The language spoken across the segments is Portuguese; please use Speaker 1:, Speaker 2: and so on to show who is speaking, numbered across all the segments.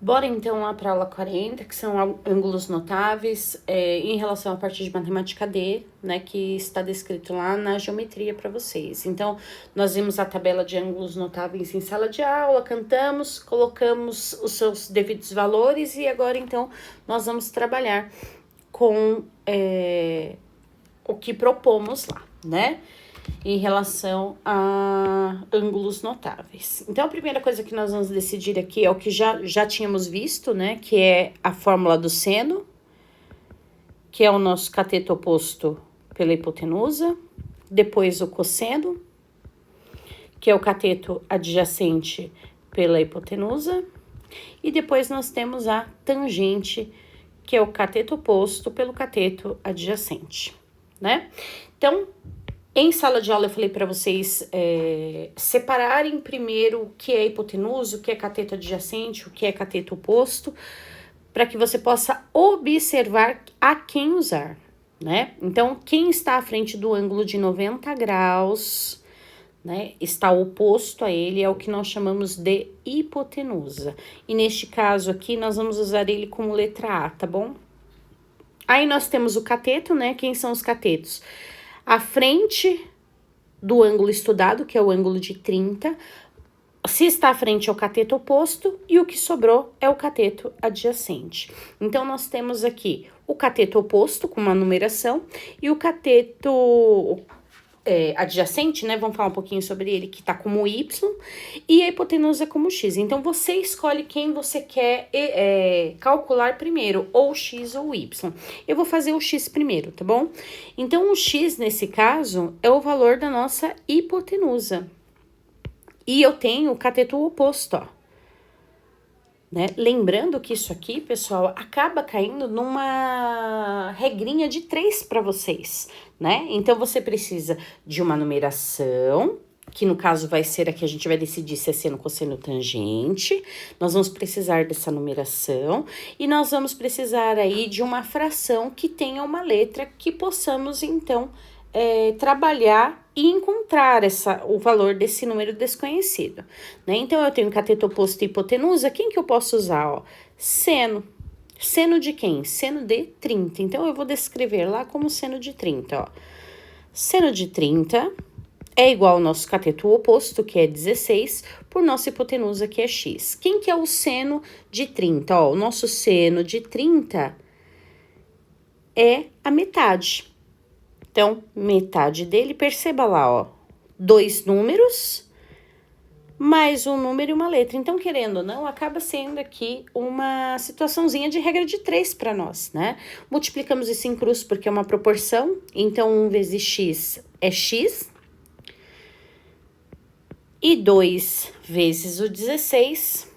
Speaker 1: Bora então lá para aula 40, que são ângulos notáveis, em relação à parte de matemática D, né, que está descrito lá na geometria para vocês. Então, nós vimos a tabela de ângulos notáveis em sala de aula, cantamos, colocamos os seus devidos valores e agora então nós vamos trabalhar com o que propomos lá, né? Em relação a ângulos notáveis. Então, a primeira coisa que nós vamos decidir aqui é o que já tínhamos visto, né? Que é a fórmula do seno, que é o nosso cateto oposto pela hipotenusa. Depois, o cosseno, que é o cateto adjacente pela hipotenusa. E depois, nós temos a tangente, que é o cateto oposto pelo cateto adjacente, né? Então, em sala de aula eu falei para vocês separarem primeiro o que é hipotenusa, o que é cateto adjacente, o que é cateto oposto, para que você possa observar a quem usar, né? Então, quem está à frente do ângulo de 90 graus, né, está oposto a ele, é o que nós chamamos de hipotenusa. E neste caso aqui, nós vamos usar ele como letra A, tá bom? Aí nós temos o cateto, né? Quem são os catetos? A frente do ângulo estudado, que é o ângulo de 30, se está à frente é o cateto oposto e o que sobrou é o cateto adjacente. Então, nós temos aqui o cateto oposto com uma numeração e o cateto adjacente, né? Vamos falar um pouquinho sobre ele, que tá como Y, e a hipotenusa como X. Então, você escolhe quem você quer calcular primeiro, ou X ou Y. Eu vou fazer o X primeiro, tá bom? Então, o X, nesse caso, é o valor da nossa hipotenusa. E eu tenho o cateto oposto, ó. Né? Lembrando que isso aqui, pessoal, acaba caindo numa regrinha de 3 para vocês, né? Então, você precisa de uma numeração, que no caso vai ser a que a gente vai decidir se é seno, cosseno, tangente. Nós vamos precisar dessa numeração e nós vamos precisar aí de uma fração que tenha uma letra que possamos, então, trabalhar e encontrar o valor desse número desconhecido, né? Então, eu tenho cateto oposto e hipotenusa, quem que eu posso usar, ó? Seno. Seno de quem? Seno de 30. Então, eu vou descrever lá como seno de 30, ó. Seno de 30 é igual ao nosso cateto oposto, que é 16, por nossa hipotenusa, que é x. Quem que é o seno de 30? Ó, o nosso seno de 30 é a metade. Então, metade dele, perceba lá, ó, 2 números, mais um número e uma letra. Então, querendo ou não, acaba sendo aqui uma situaçãozinha de regra de 3 para nós, né? Multiplicamos isso em cruz porque é uma proporção, então 1 vezes x é x, e 2 vezes o 16,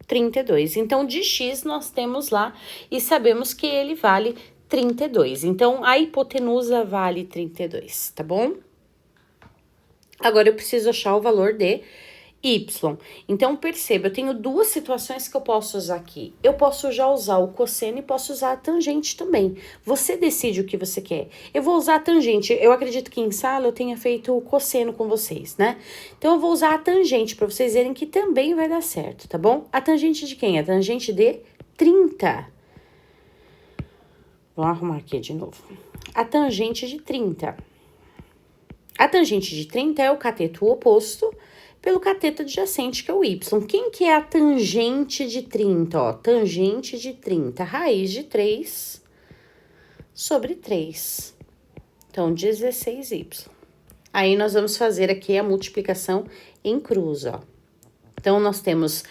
Speaker 1: 32. Então, de x nós temos lá e sabemos que ele vale 32. Então, a hipotenusa vale 32, tá bom? Agora, eu preciso achar o valor de y. Então, perceba, eu tenho duas situações que eu posso usar aqui. Eu posso já usar o cosseno e posso usar a tangente também. Você decide o que você quer. Eu vou usar a tangente. Eu acredito que em sala eu tenha feito o cosseno com vocês, né? Então, eu vou usar a tangente para vocês verem que também vai dar certo, tá bom? A tangente de quem? A tangente de 30. Vamos arrumar aqui de novo. A tangente de 30. A tangente de 30 é o cateto oposto pelo cateto adjacente, que é o y. Quem que é a tangente de 30? Ó, tangente de 30, raiz de 3 sobre 3. Então, 16y. Aí, nós vamos fazer aqui a multiplicação em cruz, ó. Então, nós temos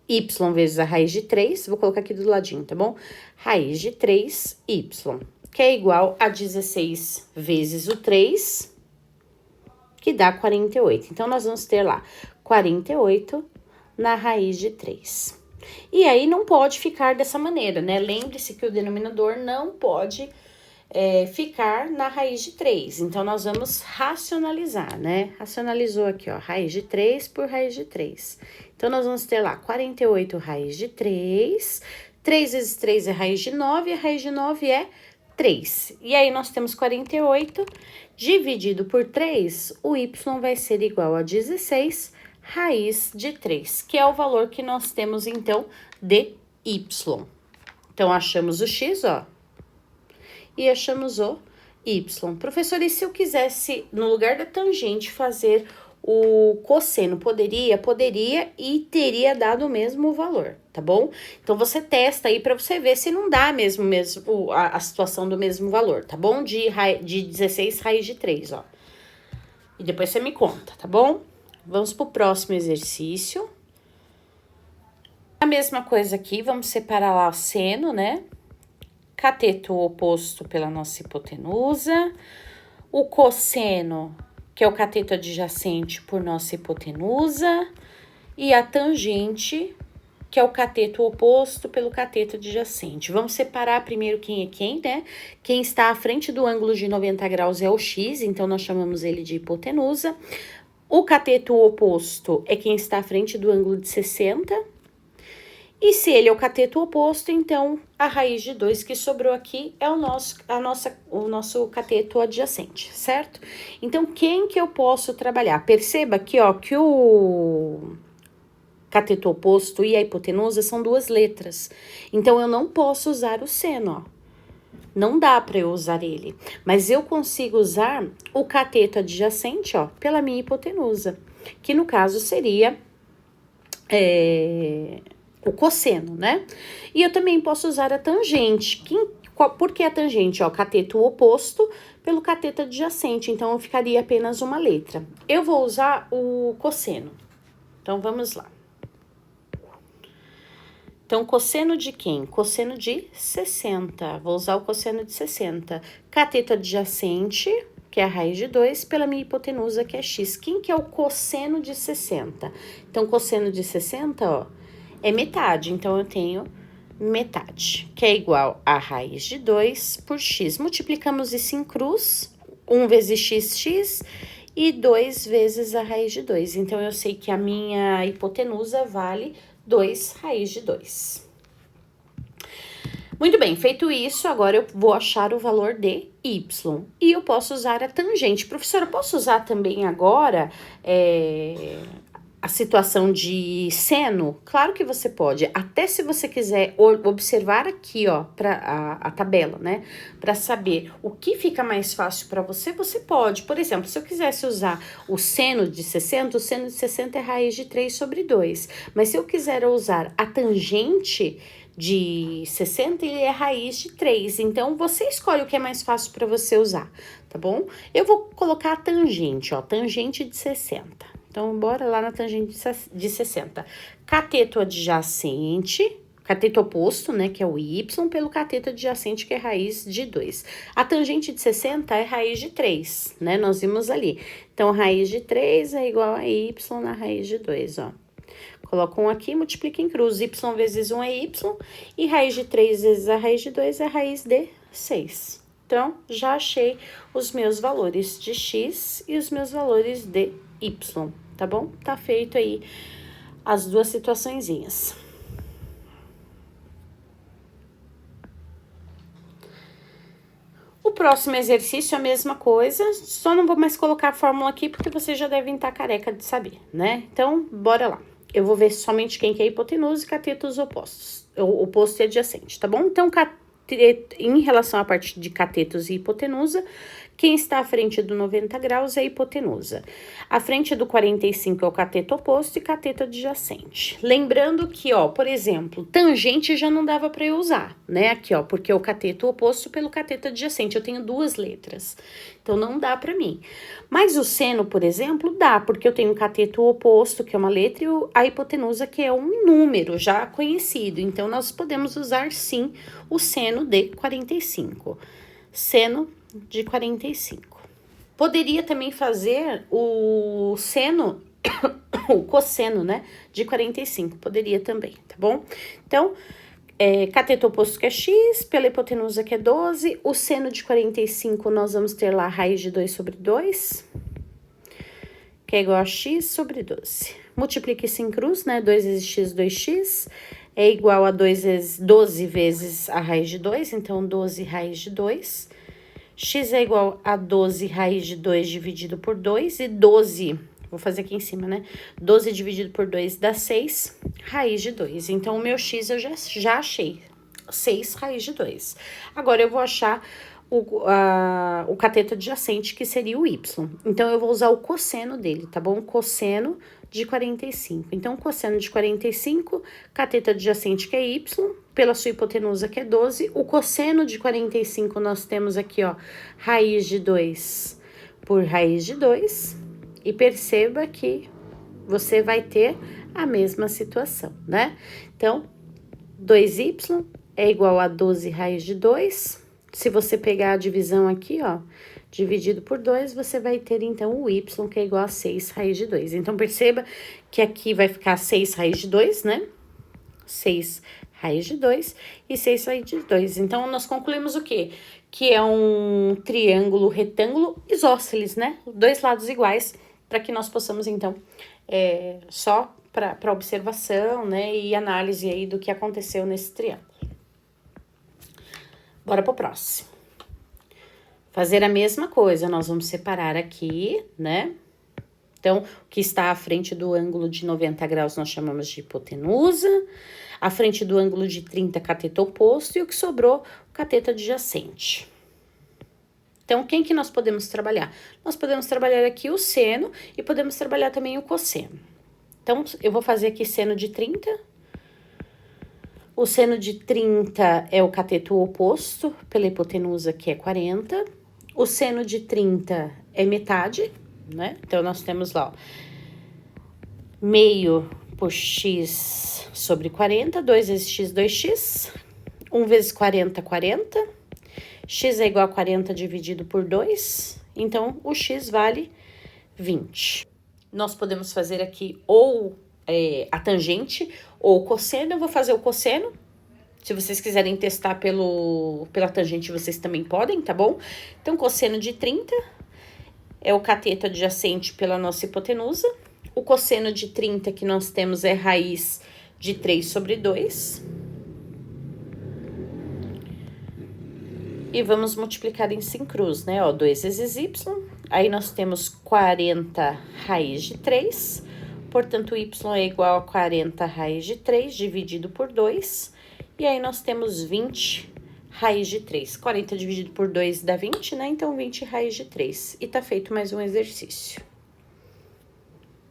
Speaker 1: y vezes a raiz de 3, vou colocar aqui do ladinho, tá bom? Raiz de 3y, que é igual a 16 vezes o 3, que dá 48. Então, nós vamos ter lá 48 na raiz de 3. E aí, não pode ficar dessa maneira, né? Lembre-se que o denominador não pode ficar na raiz de 3. Então, nós vamos racionalizar, né? Racionalizou aqui, ó, raiz de 3 por raiz de 3. Então, nós vamos ter lá 48 raiz de 3. 3 vezes 3 é raiz de 9, e a raiz de 9 é 3. E aí, nós temos 48 dividido por 3, o y vai ser igual a 16 raiz de 3, que é o valor que nós temos, então, de y. Então, achamos o x, ó, e achamos o y. Professor, e se eu quisesse, no lugar da tangente, fazer o cosseno? Poderia? Poderia e teria dado o mesmo valor, tá bom? Então, você testa aí para você ver se não dá mesmo a situação do mesmo valor, tá bom? De 16 raiz de 3, ó. E depois você me conta, tá bom? Vamos pro próximo exercício. A mesma coisa aqui, vamos separar lá o seno, né? Cateto oposto pela nossa hipotenusa. O cosseno, que é o cateto adjacente por nossa hipotenusa. E a tangente, que é o cateto oposto pelo cateto adjacente. Vamos separar primeiro quem é quem, né? Quem está à frente do ângulo de 90 graus é o x, então nós chamamos ele de hipotenusa. O cateto oposto é quem está à frente do ângulo de 60. E se ele é o cateto oposto, então a raiz de 2 que sobrou aqui é o nosso cateto adjacente, certo? Então, quem que eu posso trabalhar? Perceba aqui, ó, que o cateto oposto e a hipotenusa são duas letras. Então, eu não posso usar o seno, ó. Não dá para eu usar ele. Mas eu consigo usar o cateto adjacente, ó, pela minha hipotenusa. Que no caso seria o cosseno, né? E eu também posso usar a tangente. Por que a tangente? Ó, cateto oposto pelo cateto adjacente. Então, eu ficaria apenas uma letra. Eu vou usar o cosseno. Então, vamos lá. Então, cosseno de quem? Cosseno de 60. Vou usar o cosseno de 60. Cateto adjacente, que é a raiz de 2, pela minha hipotenusa, que é x. Quem que é o cosseno de 60? Então, cosseno de 60, ó, é metade. Então, eu tenho metade, que é igual a raiz de 2 por x. Multiplicamos isso em cruz, 1 vezes x e 2 vezes a raiz de 2. Então, eu sei que a minha hipotenusa vale 2 raiz de 2. Muito bem, feito isso, agora eu vou achar o valor de y. E eu posso usar a tangente. Professora, posso usar também agora a situação de seno? Claro que você pode. Até se você quiser observar aqui, ó, a tabela, né? Para saber o que fica mais fácil para você, você pode. Por exemplo, se eu quisesse usar o seno de 60, o seno de 60 é raiz de 3 sobre 2. Mas se eu quiser usar a tangente de 60, ele é raiz de 3. Então, você escolhe o que é mais fácil para você usar, tá bom? Eu vou colocar a tangente, ó, tangente de 60. Então, bora lá na tangente de 60. Cateto adjacente, cateto oposto, né, que é o y, pelo cateto adjacente, que é raiz de 2. A tangente de 60 é raiz de 3, né, nós vimos ali. Então, raiz de 3 é igual a y na raiz de 2, ó. Coloca 1 aqui, multiplica em cruz. Y vezes 1 é y. E raiz de 3 vezes a raiz de 2 é raiz de 6. Então, já achei os meus valores de x e os meus valores de y, tá bom? Tá feito aí as duas situaçõezinhas. O próximo exercício é a mesma coisa, só não vou mais colocar a fórmula aqui porque vocês já devem estar careca de saber, né? Então, bora lá. Eu vou ver somente quem que é hipotenusa e catetos opostos, o oposto e adjacente, tá bom? Então, em relação à parte de catetos e hipotenusa, quem está à frente do 90 graus é a hipotenusa. À frente do 45 é o cateto oposto e cateto adjacente. Lembrando que, ó, por exemplo, tangente já não dava para eu usar, né? Aqui, ó, porque é o cateto oposto pelo cateto adjacente. Eu tenho duas letras, então não dá para mim. Mas o seno, por exemplo, dá, porque eu tenho o cateto oposto, que é uma letra, e a hipotenusa, que é um número já conhecido. Então, nós podemos usar, sim, o seno de 45. Seno de 45. Poderia também fazer o seno, o cosseno, né, de 45. Poderia também, tá bom? Então, cateto oposto que é x, pela hipotenusa que é 12, o seno de 45 nós vamos ter lá a raiz de 2 sobre 2, que é igual a x sobre 12. Multiplique isso em cruz, né, 2 vezes x, 2x, é igual a 12 vezes a raiz de 2, então 12 raiz de 2. X é igual a 12 raiz de 2 dividido por 2, e 12, vou fazer aqui em cima, né? 12 dividido por 2 dá 6, raiz de 2. Então, o meu x eu já achei, 6 raiz de 2. Agora, eu vou achar o cateto adjacente, que seria o y. Então, eu vou usar o cosseno dele, tá bom? Cosseno de 45. Então, cosseno de 45, cateto adjacente, que é y, pela sua hipotenusa, que é 12. O cosseno de 45, nós temos aqui, ó, raiz de 2 por raiz de 2. E perceba que você vai ter a mesma situação, né? Então, 2y é igual a 12 raiz de 2. Se você pegar a divisão aqui, ó, dividido por 2, você vai ter, então, o y, que é igual a 6 raiz de 2. Então, perceba que aqui vai ficar 6 raiz de 2, né? 6 raiz de 2 e 6 raiz de 2. Então, nós concluímos o quê? Que é um triângulo retângulo isósceles, né? Dois lados iguais, para que nós possamos, então, só para observação, né? E análise aí do que aconteceu nesse triângulo. Bora pro próximo. Fazer a mesma coisa, nós vamos separar aqui, né? Então, o que está à frente do ângulo de 90 graus nós chamamos de hipotenusa, à frente do ângulo de 30, cateto oposto, e o que sobrou, o cateto adjacente. Então, quem que nós podemos trabalhar? Nós podemos trabalhar aqui o seno e podemos trabalhar também o cosseno. Então, eu vou fazer aqui seno de 30. O seno de 30 é o cateto oposto, pela hipotenusa, que é 40. O seno de 30 é metade, né? Então, nós temos lá, ó, meio por x sobre 40, 2 vezes x, 2x. 1 vezes 40, 40. X é igual a 40 dividido por 2. Então, o x vale 20. Nós podemos fazer aqui ou a tangente ou o cosseno. Eu vou fazer o cosseno. Se vocês quiserem testar pela tangente, vocês também podem, tá bom? Então, cosseno de 30 é o cateto adjacente pela nossa hipotenusa. O cosseno de 30 que nós temos é raiz de 3 sobre 2. E vamos multiplicar em sincruz, né? Ó, 2 vezes y. Aí, nós temos 40 raiz de 3. Portanto, y é igual a 40 raiz de 3 dividido por 2. E aí, nós temos 20 raiz de 3. 40 dividido por 2 dá 20, né? Então, 20 raiz de 3. E tá feito mais um exercício.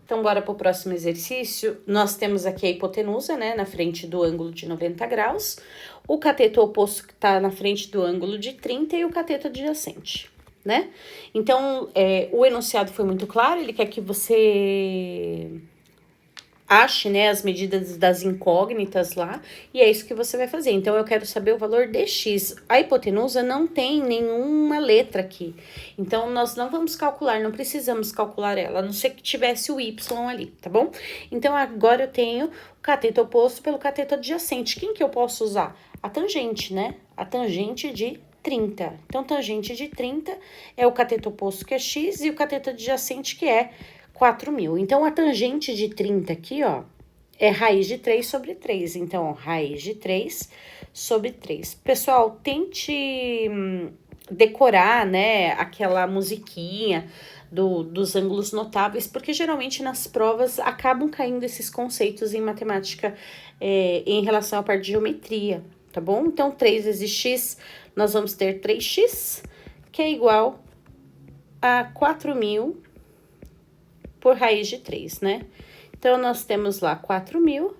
Speaker 1: Então, bora pro próximo exercício. Nós temos aqui a hipotenusa, né? Na frente do ângulo de 90 graus. O cateto oposto que tá na frente do ângulo de 30 e o cateto adjacente, né? Então, o enunciado foi muito claro. Ele quer que você ache, né, as medidas das incógnitas lá, e é isso que você vai fazer. Então, eu quero saber o valor de x. A hipotenusa não tem nenhuma letra aqui, então, nós não vamos calcular, não precisamos calcular ela, a não ser que tivesse o y ali, tá bom? Então, agora eu tenho o cateto oposto pelo cateto adjacente. Quem que eu posso usar? A tangente, né? A tangente de 30. Então, tangente de 30 é o cateto oposto, que é x, e o cateto adjacente, que é 4.000. Então, a tangente de 30 aqui, ó, é raiz de 3 sobre 3. Então, raiz de 3 sobre 3. Pessoal, tente decorar, né, aquela musiquinha dos ângulos notáveis, porque geralmente nas provas acabam caindo esses conceitos em matemática em relação à parte de geometria, tá bom? Então, 3 vezes x, nós vamos ter 3x, que é igual a 4.000 por raiz de 3, né? Então, nós temos lá 4.000,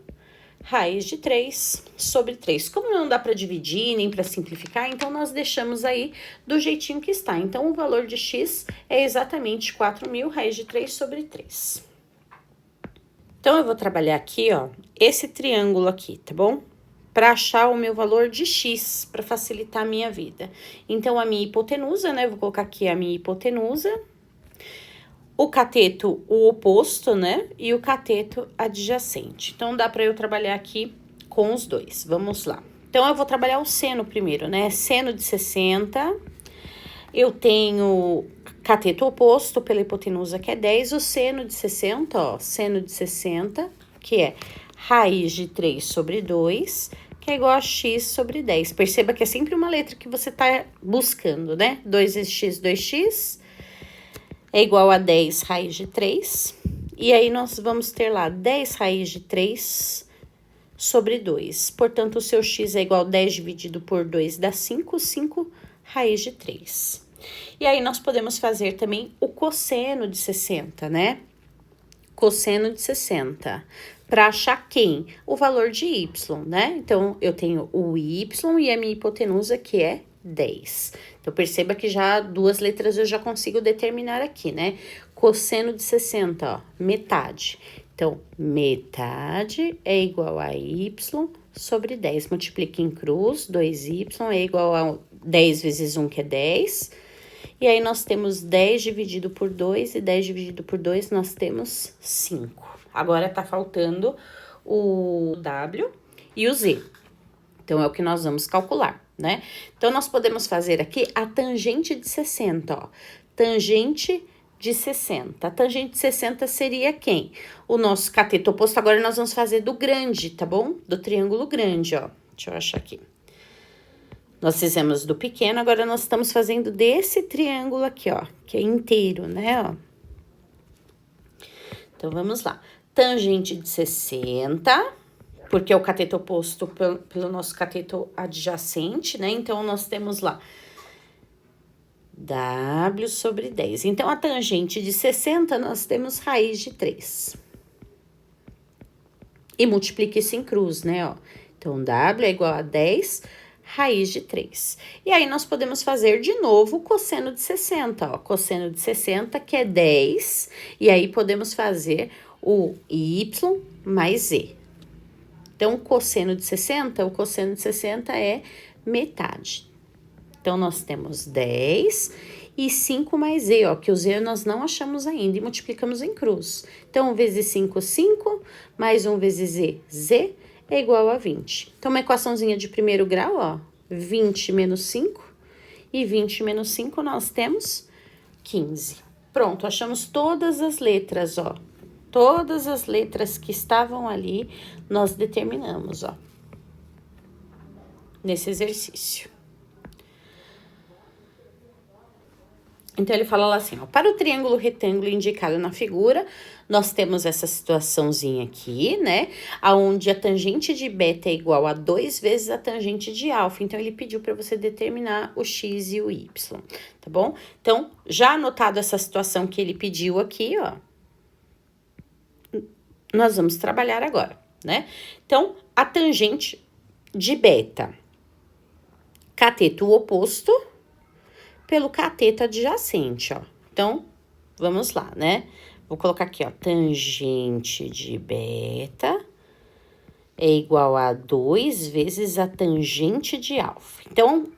Speaker 1: raiz de 3 sobre 3. Como não dá para dividir, nem para simplificar, então, nós deixamos aí do jeitinho que está. Então, o valor de x é exatamente 4.000, raiz de 3 sobre 3. Então, eu vou trabalhar aqui, ó, esse triângulo aqui, tá bom? Para achar o meu valor de x, para facilitar a minha vida. Então, a minha hipotenusa, né? Eu vou colocar aqui a minha hipotenusa. O cateto, o oposto, né? E o cateto adjacente. Então, dá para eu trabalhar aqui com os dois. Vamos lá. Então, eu vou trabalhar o seno primeiro, né? Seno de 60. Eu tenho cateto oposto pela hipotenusa, que é 10. O seno de 60, ó. Seno de 60, que é raiz de 3 sobre 2, que é igual a x sobre 10. Perceba que é sempre uma letra que você tá buscando, né? 2 vezes x, 2x. é igual a 10 raiz de 3. E aí, nós vamos ter lá 10 raiz de 3 sobre 2. Portanto, o seu x é igual a 10 dividido por 2 dá 5, 5 raiz de 3. E aí, nós podemos fazer também o cosseno de 60, né? Cosseno de 60. Para achar quem? O valor de y, né? Então, eu tenho o y e a minha hipotenusa, que é 10. Então, perceba que já 2 letras eu já consigo determinar aqui, né? Cosseno de 60, ó, metade. Então, metade é igual a y sobre 10. Multiplica em cruz, 2y é igual a 10 vezes 1, que é 10. E aí, nós temos 10 dividido por 2, e 10 dividido por 2, nós temos 5. Agora, tá faltando o W e o Z. Então, é o que nós vamos calcular, né? Então, nós podemos fazer aqui a tangente de 60, ó. Tangente de 60. A tangente de 60 seria quem? O nosso cateto oposto. Agora, nós vamos fazer do grande, tá bom? Do triângulo grande, ó. Deixa eu achar aqui. Nós fizemos do pequeno, agora nós estamos fazendo desse triângulo aqui, ó, que é inteiro, né, ó. Então, vamos lá. Tangente de 60, porque é o cateto oposto pelo nosso cateto adjacente, né? Então, nós temos lá W sobre 10. Então, a tangente de 60, nós temos raiz de 3. E multiplica isso em cruz, né, ó. Então, W é igual a 10 raiz de 3. E aí, nós podemos fazer de novo o cosseno de 60, ó. Cosseno de 60, que é 10. E aí, podemos fazer o y mais z. Então, o cosseno de 60 é metade. Então, nós temos 10 e 5 mais z, ó, que o z nós não achamos ainda, e multiplicamos em cruz. Então, 1 vezes 5, 5, mais 1 vezes z, z, é igual a 20. Então, uma equaçãozinha de primeiro grau, ó, 20 menos 5, e 20 menos 5 nós temos 15. Pronto, achamos todas as letras, ó. Todas as letras que estavam ali, nós determinamos, ó. Nesse exercício. Então, ele fala lá assim, ó, para o triângulo retângulo indicado na figura, nós temos essa situaçãozinha aqui, né, aonde a tangente de beta é igual a 2 vezes a tangente de alfa. Então, ele pediu para você determinar o x e o y, tá bom? Então, já anotado essa situação que ele pediu aqui, ó, nós vamos trabalhar agora, né? Então, a tangente de beta, cateto oposto pelo cateto adjacente, ó. Então, vamos lá, né? Vou colocar aqui, ó, tangente de beta é igual a 2 vezes a tangente de alfa. Então,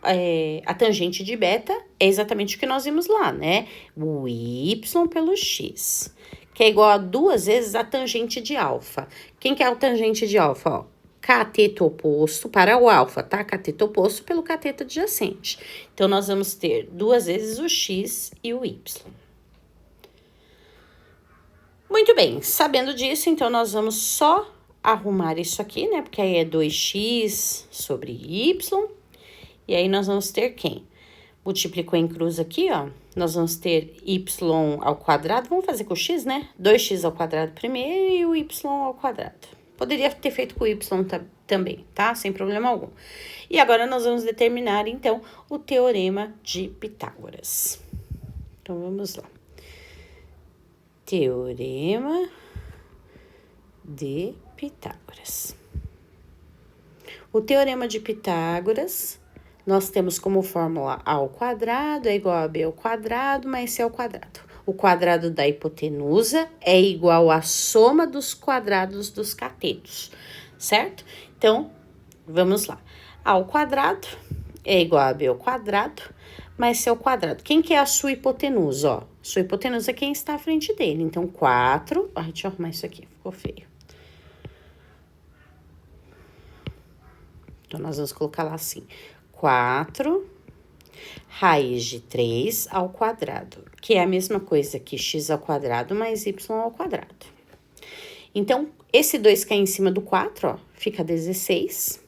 Speaker 1: a tangente de beta é exatamente o que nós vimos lá, né? O y pelo x, que é igual a 2 vezes a tangente de alfa. Quem que é o tangente de alfa, ó? Cateto oposto para o alfa, tá? Cateto oposto pelo cateto adjacente. Então, nós vamos ter 2 vezes o x e o y. Muito bem, sabendo disso, então, nós vamos só arrumar isso aqui, né? Porque aí é 2x sobre y. E aí, nós vamos ter quem? Multiplicou em cruz aqui, ó. Nós vamos ter y ao quadrado. Vamos fazer com o x, né? 2x ao quadrado primeiro e o y ao quadrado. Poderia ter feito com o y também, tá? Sem problema algum. E agora, nós vamos determinar, então, o teorema de Pitágoras. Então, vamos lá. Teorema de Pitágoras. O teorema de Pitágoras, nós temos como fórmula a ao quadrado é igual a b ao quadrado mais c ao quadrado. O quadrado da hipotenusa é igual à soma dos quadrados dos catetos, certo? Então, vamos lá. A ao quadrado é igual a b ao quadrado mais c ao quadrado. Quem que é a sua hipotenusa, ó? Sua hipotenusa é quem está à frente dele. Então, 4... Ai, deixa eu arrumar isso aqui, ficou feio. Então, nós vamos colocar lá assim, 4 raiz de 3 ao quadrado, que é a mesma coisa que x ao quadrado mais y ao quadrado. Então, esse 2 cai em cima do 4, ó, fica 16,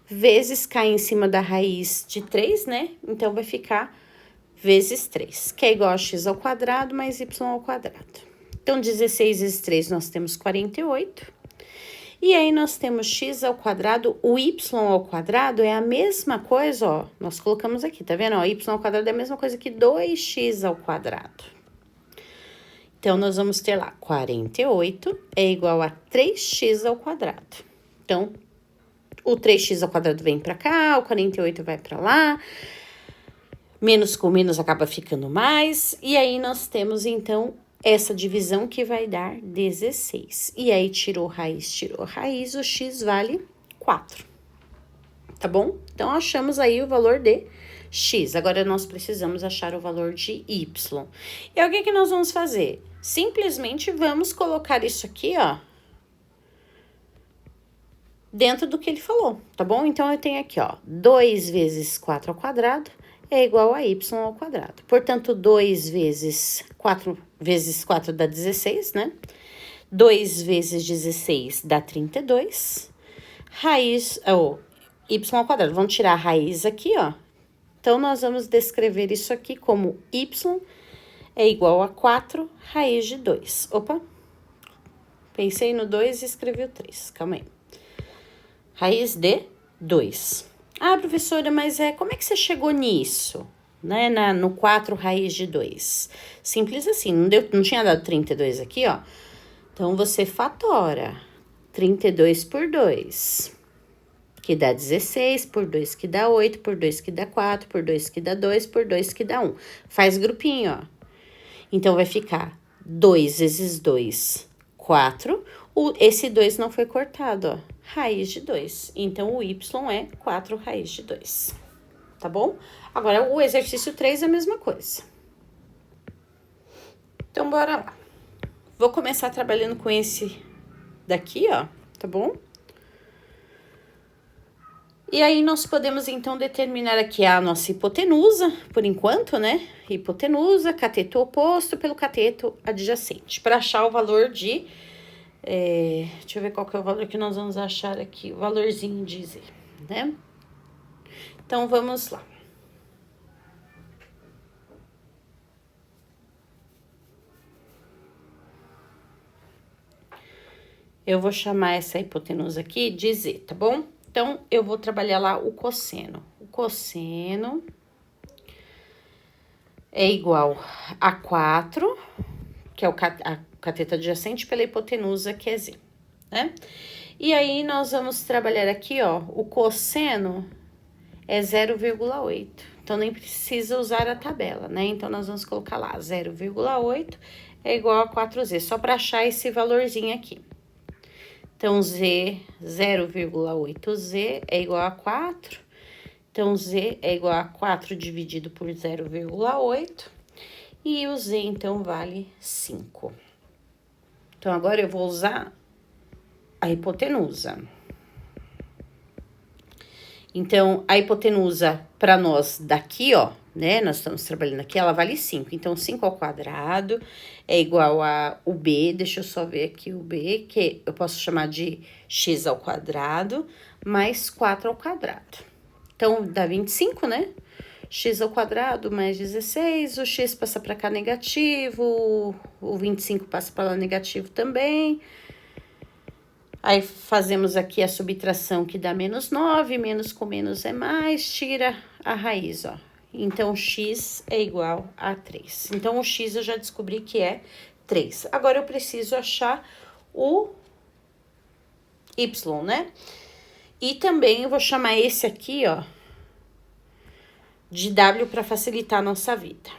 Speaker 1: vezes cai em cima da raiz de 3, né? Então, vai ficar vezes 3, que é igual a x ao quadrado mais y ao quadrado. Então, 16 vezes 3, nós temos 48. E aí, nós temos x ao quadrado, o y ao quadrado é a mesma coisa, ó. Nós colocamos aqui, tá vendo? Ó, y ao quadrado é a mesma coisa que 2x ao quadrado. Então, nós vamos ter lá 48 é igual a 3x ao quadrado. Então, o 3x ao quadrado vem pra cá, o 48 vai pra lá. Menos com menos acaba ficando mais. E aí, nós temos, então, essa divisão que vai dar 16. E aí, tirou raiz, o x vale 4. Tá bom? Então, achamos aí o valor de x. Agora, nós precisamos achar o valor de y. E aí, o que que nós vamos fazer? Simplesmente vamos colocar isso aqui, ó, dentro do que ele falou, tá bom? Então, eu tenho aqui, ó, 2 vezes 4 ao quadrado é igual a y ao quadrado. Portanto, 2 vezes 4 dá 16, né? 2 vezes 16 dá 32. Raiz, y ao quadrado. Vamos tirar a raiz aqui, ó. Então, nós vamos descrever isso aqui como y é igual a 4 raiz de 2. Opa! Pensei no 2 e escrevi o 3. Calma aí. Raiz de 2. Ah, professora, mas como é que você chegou nisso? Né? No 4 raiz de 2. Simples assim, não tinha dado 32 aqui, ó. Então, você fatora 32 por 2, que dá 16, por 2 que dá 8, por 2 que dá 4, por 2 que dá 2, por 2 que dá 1. Faz grupinho, ó. Então, vai ficar 2 vezes 2, 4. Esse 2 não foi cortado, ó. Raiz de 2. Então, o y é 4 raiz de 2. Tá bom? Agora, o exercício 3 é a mesma coisa. Então, bora lá. Vou começar trabalhando com esse daqui, ó. Tá bom? E aí, nós podemos, então, determinar aqui a nossa hipotenusa, por enquanto, né? Hipotenusa, cateto oposto pelo cateto adjacente. Para achar o valor de... deixa eu ver qual que é o valor que nós vamos achar aqui. O valorzinho de Z, né? Então, vamos lá. Eu vou chamar essa hipotenusa aqui de Z, tá bom? Então, eu vou trabalhar lá o cosseno. O cosseno é igual a 4, que é a cateto adjacente, pela hipotenusa, que é Z, né? E aí, nós vamos trabalhar aqui, ó, o cosseno é 0,8. Então, nem precisa usar a tabela, né? Então, nós vamos colocar lá 0,8 é igual a 4Z, só para achar esse valorzinho aqui. Então, 0,8Z é igual a 4. Então, Z é igual a 4 dividido por 0,8. E o Z, então, vale 5. Então, agora eu vou usar a hipotenusa. Então, a hipotenusa para nós daqui, ó, né? Nós estamos trabalhando aqui, ela vale 5. Então, 5 ao quadrado é igual a o B, deixa eu só ver aqui o B, que eu posso chamar de x ao quadrado, mais 4 ao quadrado. Então, dá 25, né? X ao quadrado mais 16, o x passa para cá negativo, o 25 passa para lá negativo também. Aí, fazemos aqui a subtração que dá menos 9, menos com menos é mais, tira a raiz, ó. Então, x é igual a 3. Então, o x eu já descobri que é 3. Agora, eu preciso achar o y, né? E também eu vou chamar esse aqui, ó, de w para facilitar a nossa vida.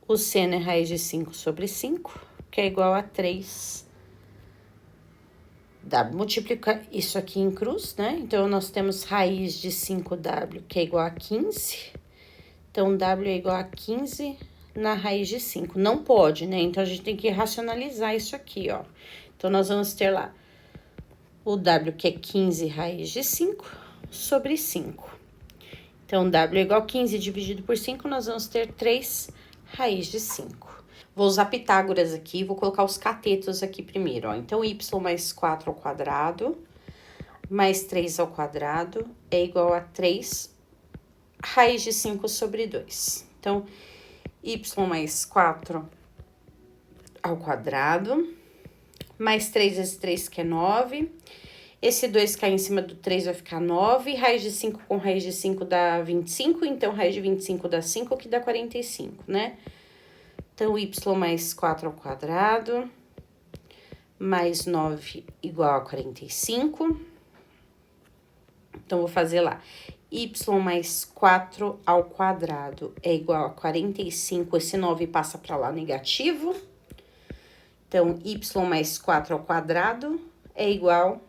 Speaker 1: O seno é raiz de 5 sobre 5, que é igual a 3. W, multiplica isso aqui em cruz, né? Então, nós temos raiz de 5W, que é igual a 15. Então, W é igual a 15 na raiz de 5. Não pode, né? Então, a gente tem que racionalizar isso aqui, ó. Então, nós vamos ter lá o W, que é 15 raiz de 5, sobre 5. Então, W é igual a 15 dividido por 5, nós vamos ter 3 raiz de 5. Vou usar Pitágoras aqui, vou colocar os catetos aqui primeiro, ó. Então, y mais 4 ao quadrado, mais 3 ao quadrado, é igual a 3 raiz de 5 sobre 2. Então, y mais 4 ao quadrado, mais 3 vezes 3, que é 9. Esse 2 cai em cima do 3, vai ficar 9. Raiz de 5 com raiz de 5 dá 25, então raiz de 25 dá 5, que dá 45, né? Então, y mais 4 ao quadrado, mais 9 igual a 45. Então, vou fazer lá. Y mais 4 ao quadrado é igual a 45. Esse 9 passa para lá negativo. Então, y mais 4 ao quadrado é igual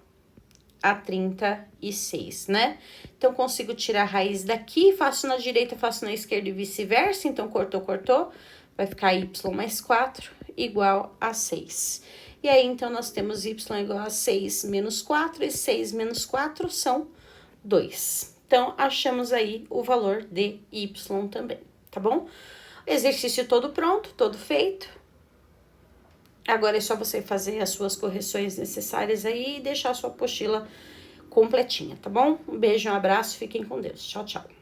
Speaker 1: a 36, né? Então, consigo tirar a raiz daqui, faço na direita, faço na esquerda e vice-versa. Então, cortou, cortou. Vai ficar y mais 4 igual a 6. E aí, então, nós temos y igual a 6 menos 4, e 6 menos 4 são 2. Então, achamos aí o valor de y também, tá bom? Exercício todo pronto, todo feito. Agora é só você fazer as suas correções necessárias aí e deixar a sua apostila completinha, tá bom? Um beijo, um abraço, fiquem com Deus. Tchau, tchau.